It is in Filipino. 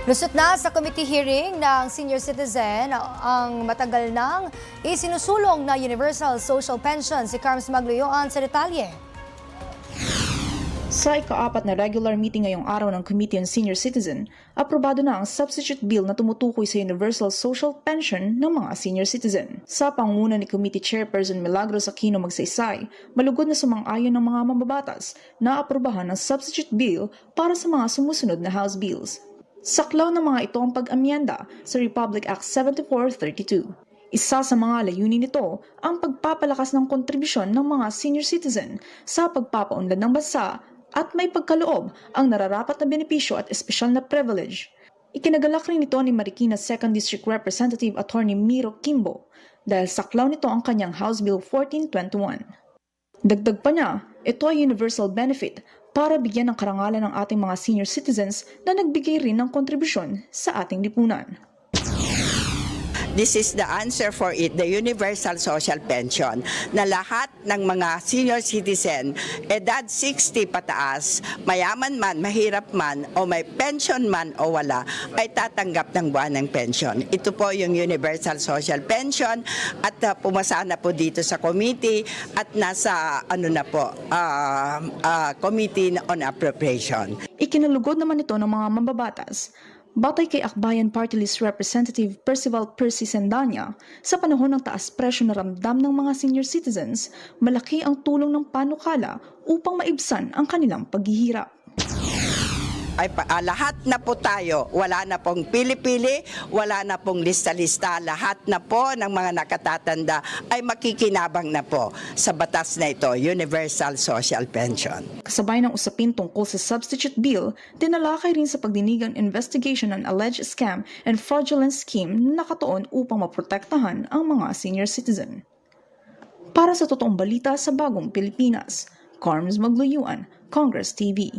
Lusot na sa committee hearing ng senior citizen ang matagal nang isinusulong na Universal Social Pension. Si Carms Magluyuan sa detalye. Sa ika-4 na regular meeting ngayong araw ng Committee on Senior Citizen, aprobado na ang substitute bill na tumutukoy sa Universal Social Pension ng mga senior citizen. Sa pangunguna ni Committee Chairperson Milagros Aquino Magsaysay, malugod na sumang-ayon ng mga mambabatas na aprobahan ang substitute bill para sa mga sumusunod na House bills. Saklaw ng mga ito ang pag-amyenda sa Republic Act 7432. Isa sa mga layunin nito ang pagpapalakas ng kontribusyon ng mga senior citizen sa pagpapaunlad ng bansa at may pagkaloob ang nararapat na benepisyo at espesyal na privilege. Ikinagalak rin ito ni Marikina 2nd District Representative Attorney Miro Kimbo dahil saklaw nito ang kanyang House Bill 1421. Dagdag pa niya, ito ay universal benefit para bigyan ng karangalan ng ating mga senior citizens na nagbigay rin ng kontribusyon sa ating lipunan. This is the answer for it, the Universal Social Pension, na lahat ng mga senior citizen, edad 60 pataas, mayaman man, mahirap man, o may pension man o wala, ay tatanggap ng buwan ng pension. Ito po yung Universal Social Pension at pumasa na po dito sa committee at nasa Committee on Appropriation. Ikinalugod naman ito ng mga mambabatas. Batay kay Akbayan Party List Representative Percival Percy Sendanya, sa panahon ng taas presyo na ramdam ng mga senior citizens, malaki ang tulong ng panukala upang maibsan ang kanilang paghihirap. Lahat na po tayo, wala na pong pili-pili, wala na pong lista-lista, lahat na po ng mga nakatatanda ay makikinabang na po sa batas na ito, Universal Social Pension. Kasabay ng usapin tungkol sa substitute bill, dinalakay rin sa pagdinigang investigation ng alleged scam and fraudulent scheme na nakatuon upang maprotektahan ang mga senior citizen. Para sa totoong balita sa Bagong Pilipinas, Carms Magluyuan, Congress TV.